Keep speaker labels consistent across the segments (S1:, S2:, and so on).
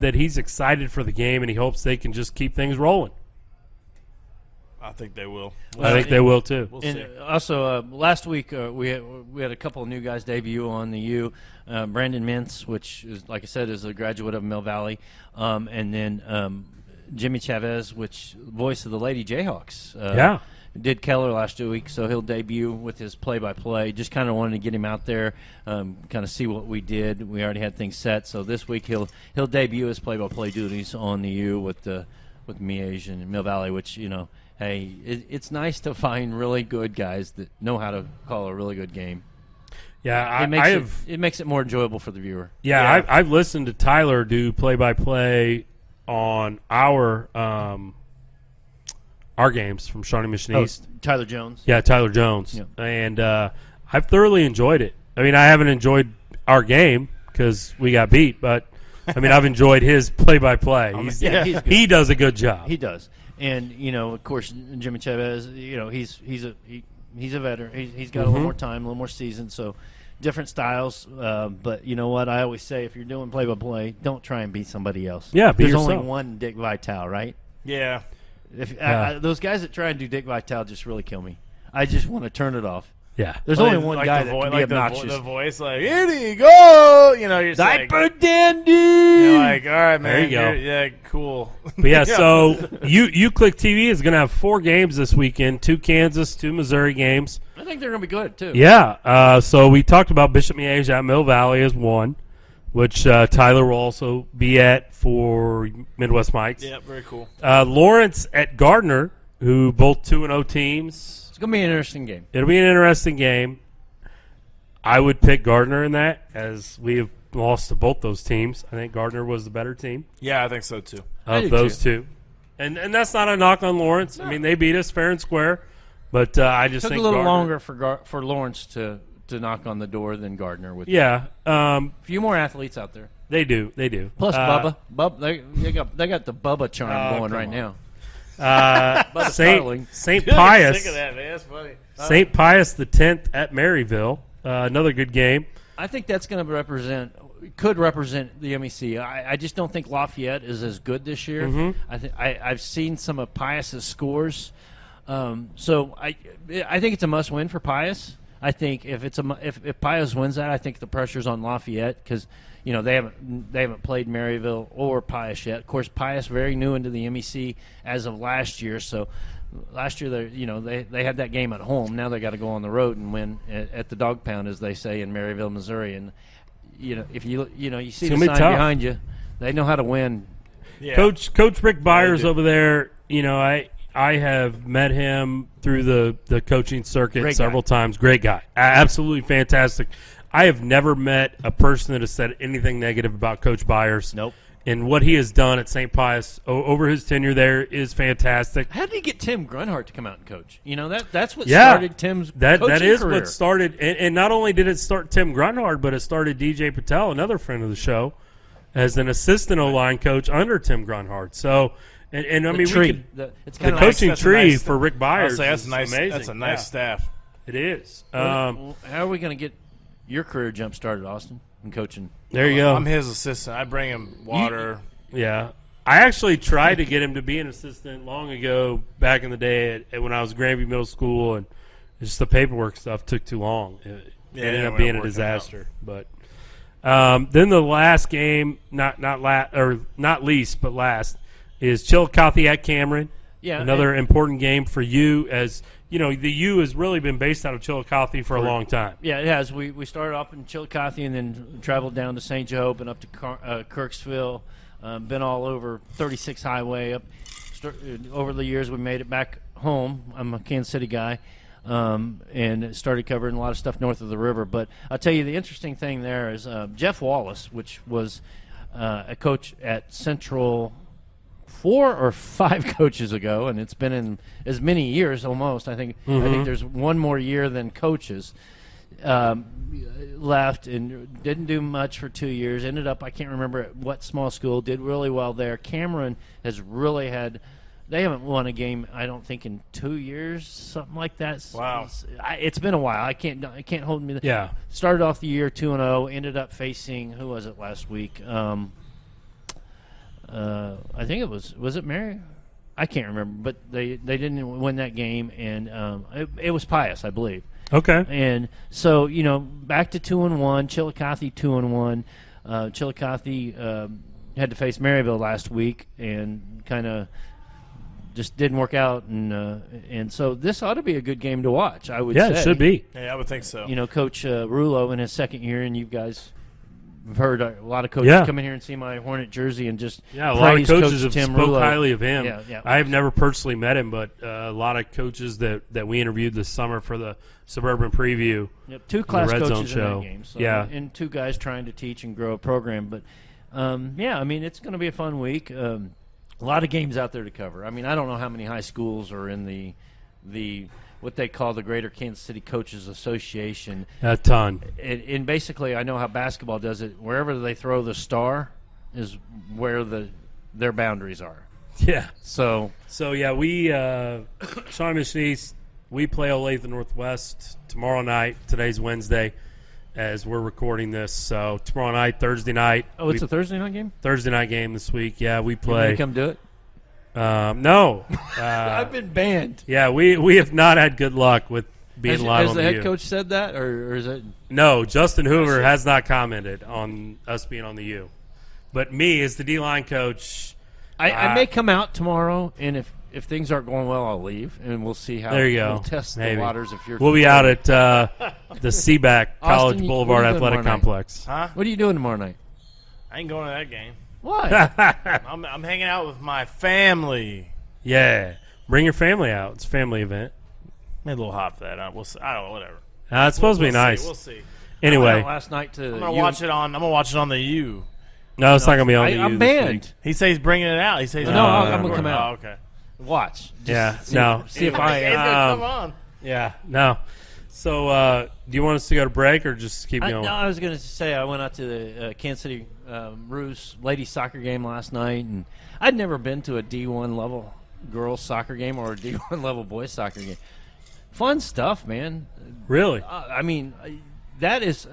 S1: that he's excited for the game, and he hopes they can just keep things rolling.
S2: I think they will.
S1: I think they will too.
S2: We'll see.
S3: Also, last week we had a couple of new guys debut on the U. Brandon Mintz, which is, like I said, is a graduate of Mill Valley, and then Jimmy Chavez, which voice of the Lady Jayhawks. Did Keller last week, so he'll debut with his play-by-play. Just kind of wanted to get him out there, kind of see what we did. We already had things set, so this week he'll debut his play-by-play duties on the U with Miege and Mill Valley, which, hey, it's nice to find really good guys that know how to call a really good game.
S1: Yeah,
S3: it makes it more enjoyable for the viewer.
S1: Yeah, I've listened to Tyler do play-by-play on our games from Shawnee Mission East.
S3: Tyler Jones.
S1: Yeah, Tyler Jones.
S3: Yeah.
S1: And I've thoroughly enjoyed it. I mean, I haven't enjoyed our game because we got beat, but, I mean, I've enjoyed his play-by-play. He does a good job.
S3: He does. And, of course, Jimmy Chavez, he's a veteran. He's got a little more time, a little more seasoned, so different styles. But you know what? I always say, if you're doing play-by-play, don't try and beat somebody else.
S1: Yeah, be
S3: There's
S1: yourself.
S3: only one Dick Vitale, right?
S2: Yeah.
S3: Those guys that try and do Dick Vitale just really kill me. I just want to turn it off.
S1: Yeah.
S3: There's only one guy that can be obnoxious.
S2: The voice, like, here you go! You're just
S3: Diaper dandy!
S2: You're like, all right, man.
S1: There you go.
S2: Yeah, cool.
S1: But yeah, so UClick TV is going to have 4 games this weekend, 2 Kansas, 2 Missouri games.
S3: I think they're going to be good, too.
S1: Yeah. So we talked about Bishop Miege at Mill Valley as one, which Tyler will also be at for Midwest Mikes.
S2: Yeah, very cool.
S1: Lawrence at Gardner, who both 2-0 teams.
S3: It's going to be an interesting game.
S1: It'll be an interesting game. I would pick Gardner in that, as we have lost to both those teams. I think Gardner was the better team.
S2: Yeah, I think so, too.
S1: Of those two. And that's not a knock on Lawrence. No. I mean, they beat us fair and square. But I just
S3: think
S1: think
S3: a little
S1: Gardner,
S3: longer for Lawrence to knock on the door than Gardner. With
S1: a
S3: few more athletes out there.
S1: They do.
S3: Plus Bubba. They got the Bubba charm going right now.
S1: St. Pius.
S2: Sick of that, man. That's funny.
S1: St. Pius the 10th at Maryville. Another good game.
S3: I think that's going to could represent the MEC. I just don't think Lafayette is as good this year.
S1: Mm-hmm.
S3: I've seen some of Pius's scores, so I think it's a must win for Pius. I think if Pius wins that, I think the pressure's on Lafayette because they haven't played Maryville or Pius yet. Of course, Pius very new into the MEC as of last year, so last year they had that game at home. Now they got to go on the road and win at the Dog Pound, as they say in Maryville, Missouri. And if you see the sign behind you, they know how to win.
S1: Yeah. Coach Rick Byers over there. I have met him through the coaching circuit several times. Great guy. Absolutely fantastic. I have never met a person that has said anything negative about Coach Byers.
S3: Nope.
S1: And what he has done at St. Pius over his tenure there is fantastic.
S3: How did he get Tim Grunhart to come out and coach? That's what started Tim's coaching
S1: that is
S3: career.
S1: What started. And not only did it start Tim Grunhart, but it started DJ Patel, another friend of the show, as an assistant O-line coach under Tim Grunhart. So, and I mean,
S3: the
S1: coaching tree for Rick Byers
S2: that's
S1: is
S2: nice.
S1: amazing.
S2: That's a nice staff.
S1: It is.
S3: How are we going to get your career jump started, Austin, in coaching?
S1: There you go.
S2: I'm his assistant. I bring him water.
S1: Yeah. I actually tried to get him to be an assistant long ago, back in the day when I was Grandview Middle School, and just the paperwork stuff took too long. It ended up being a disaster. But then the last game, not least but last, is Chillicothe at Cameron.
S3: Yeah,
S1: another important game for you, as the U has really been based out of Chillicothe for a long time.
S3: Yeah, it has. We started off in Chillicothe and then traveled down to St. Joe and up to Kirksville. Been all over 36 Highway. Over the years, we made it back home. I'm a Kansas City guy, and started covering a lot of stuff north of the river. But I'll tell you, the interesting thing there is Jeff Wallace, which was a coach at Central 4 or 5 coaches ago, and it's been in as many years almost. I think there's one more year than coaches. Left and didn't do much for 2 years. Ended up, I can't remember at what small school, did really well there. Cameron has really they haven't won a game, I don't think, in 2 years, something like that.
S2: Wow.
S3: It's been a while. I can't hold me.
S1: Yeah.
S3: Started off the year 2-0, ended up facing, who was it last week? I think it was it Mary? I can't remember, but they didn't win that game, and it was Pius, I believe.
S1: Okay.
S3: And so back to 2-1. Chillicothe 2-1. Chillicothe had to face Maryville last week, and kind of just didn't work out, and so this ought to be a good game to watch. I would say.
S1: Yeah, it should be.
S2: Yeah, I would think so.
S3: Coach Rulo in his second year, and you guys have heard a lot of coaches come in here and see my Hornet jersey and just
S1: a lot of coaches
S3: Coach
S1: have
S3: Tim
S1: spoke
S3: Rulo.
S1: highly of him.
S3: Yeah.
S1: I have never personally met him, but a lot of coaches that we interviewed this summer for the Suburban Preview.
S3: Yep, 2 class
S1: Red Zone
S3: coaches in
S1: show.
S3: that game. So,
S1: Yeah.
S3: and 2 guys trying to teach and grow a program. But, it's going to be a fun week. A lot of games out there to cover. I don't know how many high schools are in the what they call the Greater Kansas City Coaches Association.
S1: A ton.
S3: And basically, I know how basketball does it. Wherever they throw the star is where their boundaries are.
S1: Yeah.
S3: So
S1: yeah, we Sean East, we play Olathe Northwest tomorrow night. Today's Wednesday, as we're recording this. So tomorrow night, Thursday night.
S3: Oh, it's a Thursday night game?
S1: Thursday night game this week. Yeah, we
S3: You
S1: play.
S3: want to come do it?
S1: No.
S3: I've been banned.
S1: Yeah, we have not had good luck with being live
S3: Has
S1: on
S3: the
S1: the
S3: head
S1: U.
S3: coach said that, or is it?
S1: No, Justin Hoover has not commented on us being on the U. But me, as the D-line coach,
S3: I may come out tomorrow, and if things aren't going well, I'll leave, and we'll see how.
S1: there you go.
S3: We'll test
S1: Maybe.
S3: the waters if you're.
S1: We'll be out at the Seaback College
S3: Austin,
S1: Boulevard
S3: what are you doing
S1: Athletic
S3: tomorrow night?
S1: Complex.
S2: Huh?
S3: What are you doing tomorrow night?
S2: I ain't going to that game.
S3: Why?
S2: I'm hanging out with my family.
S1: Yeah. Bring your family out. It's a family event.
S2: Made a little hot for that. We'll see. I don't know. Whatever.
S1: It's supposed to be
S2: We'll
S1: nice.
S2: See. We'll see.
S3: I
S1: Anyway.
S3: went out last night to.
S2: I'm gonna watch it on. I'm gonna watch it on the U.
S1: No, it's not going to be on the U.
S3: I'm
S1: this
S3: banned.
S1: week.
S2: He says he's bringing it out. He says
S3: No, I'm gonna come out.
S2: Oh, okay.
S3: Watch. Just
S1: Yeah.
S3: See,
S1: No.
S3: See if
S2: He's
S3: I.
S2: gonna come on.
S1: Yeah. No. So, do you want us to go to break or just keep going?
S3: No, I was going to say I went out to the Kansas City Roos ladies soccer game last night, and I'd never been to a D1 level girls soccer game or a D1 level boys soccer game. Fun stuff, man.
S1: Really?
S3: That is.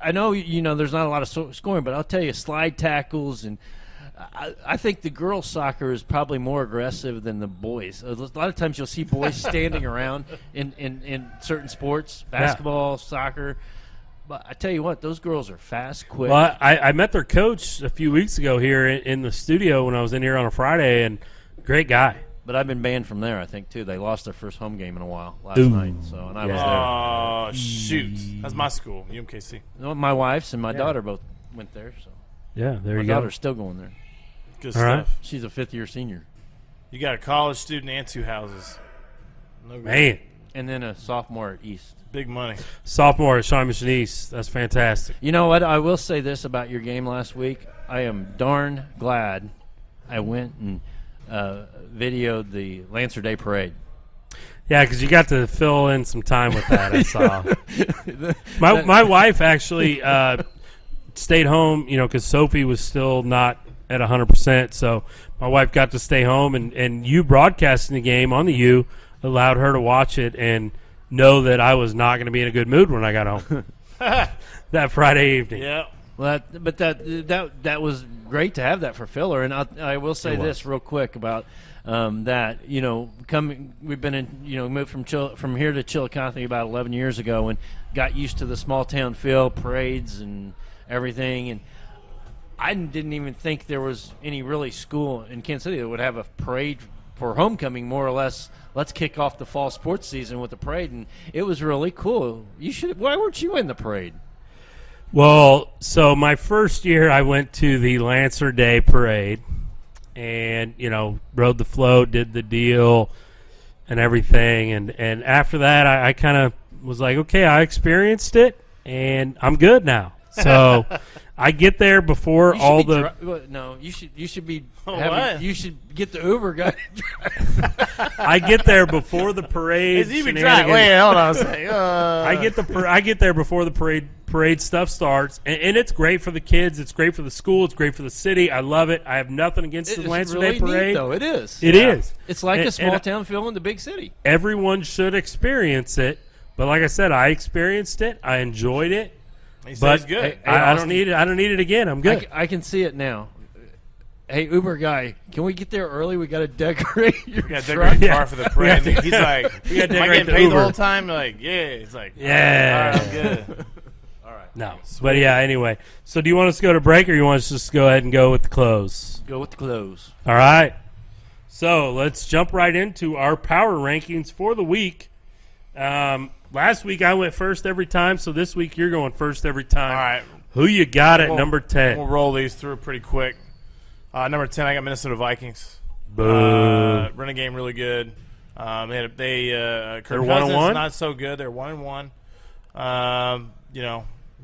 S3: I know there's not a lot of scoring, but I'll tell you, slide tackles and. I think the girls' soccer is probably more aggressive than the boys. A lot of times you'll see boys standing around in certain sports, basketball, soccer. But I tell you what, those girls are fast, quick.
S1: Well, I met their coach a few weeks ago here in the studio when I was in here on a Friday, and great guy.
S3: But I've been banned from there, I think, too. They lost their first home game in a while last night, and I was
S2: Oh shoot! That's my school, UMKC.
S3: there. My wife's and my daughter both went there, so
S1: Yeah, there
S3: my
S1: you go.
S3: daughter's still going there.
S2: Good
S1: All right.
S2: stuff.
S3: She's a fifth-year senior.
S2: You got a college student and 2 houses. No good.
S1: Man,
S3: And then a sophomore at East.
S2: Big money.
S1: sophomore at Sean Mission East. That's fantastic.
S3: You know what? I will say this about your game last week. I am darn glad I went and videoed the Lancer Day Parade.
S1: Yeah, because you got to fill in some time with that, I saw. My wife actually stayed home, because Sophie was still not at 100%. So my wife got to stay home, and you broadcasting the game on the U allowed her to watch it and know that I was not going to be in a good mood when I got home that Friday evening.
S2: Yeah.
S3: Well, that was great to have that for filler, and I will say this real quick about that. We've been in moved from here to Chillicothe about 11 years ago, and got used to the small town feel, parades and everything, and I didn't even think there was any really school in Kansas City that would have a parade for homecoming, more or less. Let's kick off the fall sports season with the parade, and it was really cool. Why weren't you in the parade?
S1: Well, so my first year I went to the Lancer Day Parade and, rode the float, did the deal and everything. And after that, I kind of was like, okay, I experienced it, and I'm good now. So I get there before all the –
S3: no, you should be
S2: What?
S3: you should get the Uber guy.
S1: I get there before the parade.
S2: Is he even trying? Wait, hold on a second.
S1: I get there before the parade stuff starts, and it's great for the kids. It's great for the school. It's great for the city. I love it. I have nothing against the Lancer Day Parade.
S3: Neat, though. It is.
S1: It is.
S3: It's like
S1: And-
S3: a small
S1: and
S3: town feel in the big city.
S1: everyone should experience it. But like I said, I experienced it. I enjoyed it.
S2: He
S1: But
S2: says good.
S1: I
S3: Austin,
S1: don't need it. I don't need it again. I'm good.
S3: I can see it now. hey, Uber guy, can we get there early? We got to decorate your
S2: We got to
S3: truck.
S2: decorate the car for the parade. And he's like,
S1: We gotta
S2: am I
S1: decorate
S2: getting
S1: the
S2: paid
S1: Uber.
S2: the whole time? They're like, yeah. He's like,
S1: Yeah.
S2: all right, I'm good. All right.
S1: No. But, yeah, anyway. So do you want us to go to break or you want us to just go ahead and go with the close?
S3: Go with the close.
S1: All right. So let's jump right into our power rankings for the week. Last week I went first every time, so this week you're going first every time.
S2: All right.
S1: Who you got at number 10?
S2: We'll roll these through pretty quick. Number 10, I got Minnesota Vikings.
S1: Boo.
S2: Running game really good. Kirk
S1: They're
S2: Cousins
S1: 1-1?
S2: not so good. They're 1-1.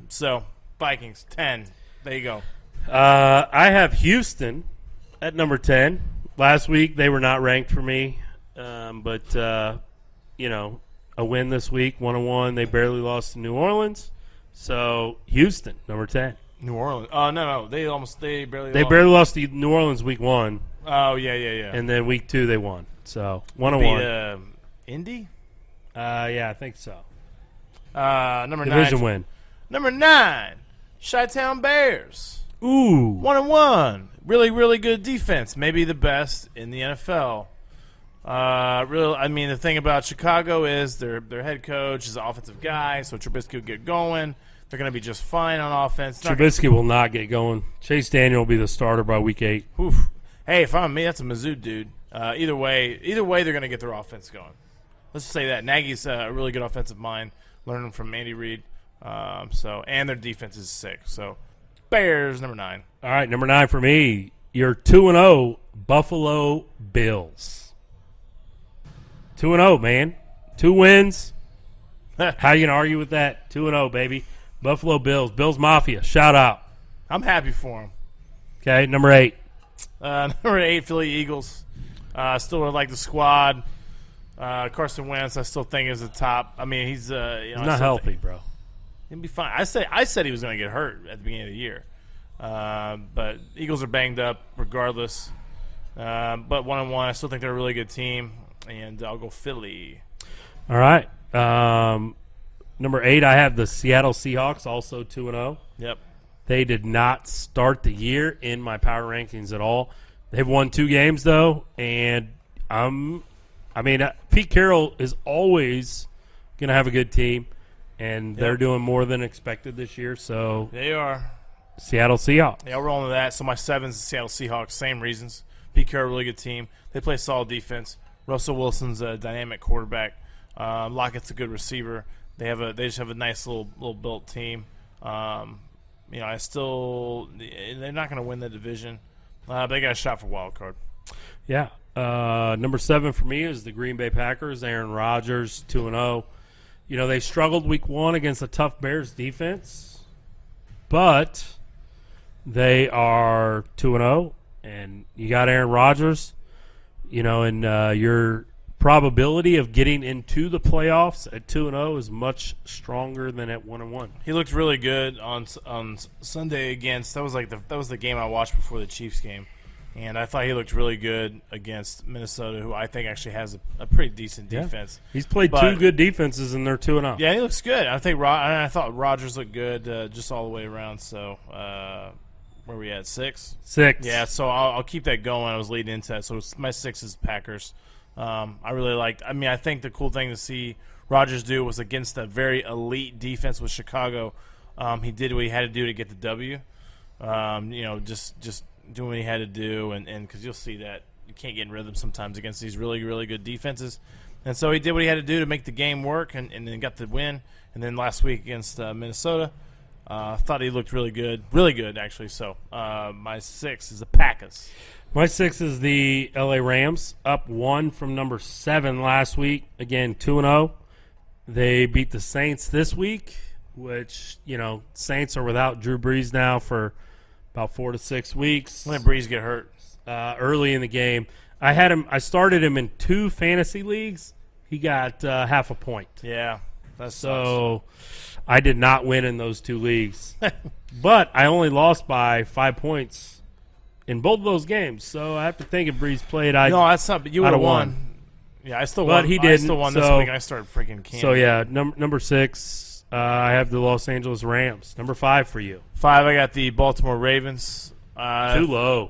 S2: So Vikings 10. There you go.
S1: I have Houston at number 10. Last week they were not ranked for me, but a win this week, 1-1. They barely lost to New Orleans, so Houston number 10.
S2: New Orleans. No. They barely.
S1: They barely lost to New Orleans week 1,
S2: Oh yeah.
S1: and then week 2 they won. So 1-1.
S2: Beat, Indy.
S1: Yeah, I think so.
S2: Number
S1: Division
S2: 9.
S1: win.
S2: Number 9. Chi-Town Bears.
S1: Ooh.
S2: 1-1. Really, really good defense. Maybe the best in the NFL. The thing about Chicago is their head coach is an offensive guy, so Trubisky will get going. They're going to be just fine on offense.
S1: Trubisky will not get going. Chase Daniel will be the starter by week 8.
S2: Oof. Hey, if I'm me, that's a Mizzou dude. Either way, they're going to get their offense going. Let's just say that Nagy's a really good offensive mind, learning from Andy Reid. And their defense is sick. So, Bears number 9.
S1: All right, number 9 for me. Your 2-0 Buffalo Bills. 2-0, man. 2 wins. How you gonna argue with that? 2-0, baby. Buffalo Bills. Bills Mafia. Shout out.
S2: I'm happy for them.
S1: Okay, number 8.
S2: Number 8, Philly Eagles. Still like the squad. Carson Wentz, I still think is the top. I mean, he's
S1: He's not healthy, bro.
S2: He'll be fine. I said he was going to get hurt at the beginning of the year. But Eagles are banged up regardless. But 1-1, I still think they're a really good team. And I'll go Philly.
S1: All right. Number 8, I have the Seattle Seahawks, also 2-0.
S2: Yep.
S1: They did not start the year in my power rankings at all. They've won 2 games, though. And, Pete Carroll is always going to have a good team. And they're doing more than expected this year. So
S2: They are.
S1: Seattle Seahawks.
S2: Yeah, I'll roll into that. So my 7's the Seattle Seahawks. Same reasons. Pete Carroll, really good team. They play solid defense. Russell Wilson's a dynamic quarterback. Lockett's a good receiver. They just have a nice little built team. They're not going to win the division. But they got a shot for wild card.
S1: Yeah. Number 7 for me is the Green Bay Packers. Aaron Rodgers, 2-0. They struggled week 1 against a tough Bears defense, but they are 2-0, and you got Aaron Rodgers. And your probability of getting into the playoffs at 2-0 is much stronger than at 1-1.
S2: He looked really good on Sunday against. That was the game I watched before the Chiefs game, and I thought he looked really good against Minnesota, who I think actually has a pretty decent defense.
S1: He's played 2 good defenses, and they're 2-0.
S2: Yeah, he looks good. I thought Rodgers looked good just all the way around. So where are we at? 6?
S1: 6.
S2: Yeah, so I'll keep that going. I was leading into that. So my 6 is Packers. I really liked. I think the cool thing to see Rodgers do was against a very elite defense with Chicago. He did what he had to do to get the W. Just doing what he had to do, and because you'll see that you can't get in rhythm sometimes against these really, really good defenses. And so he did what he had to do to make the game work, and then got the win. And then last week against Minnesota, thought he looked really good actually. So my 6 is the Packers.
S1: My 6 is the LA Rams, up 1 from number 7 last week. Again, 2-0. They beat the Saints this week, which, Saints are without Drew Brees now for about 4 to 6 weeks.
S2: When did Brees get hurt?
S1: Early in the game. I started him in 2 fantasy leagues. He got half a point.
S2: Yeah. That's
S1: so I did not win in those 2 leagues. But I only lost by 5 points in both of those games. So I have to think if Brees played,
S2: no, that's not. But you would have won. Yeah, I still won.
S1: But he didn't.
S2: I still won this week. I started freaking canning.
S1: So yeah, number 6, I have the Los Angeles Rams. Number 5 for you.
S2: 5, I got the Baltimore Ravens.
S1: Too low.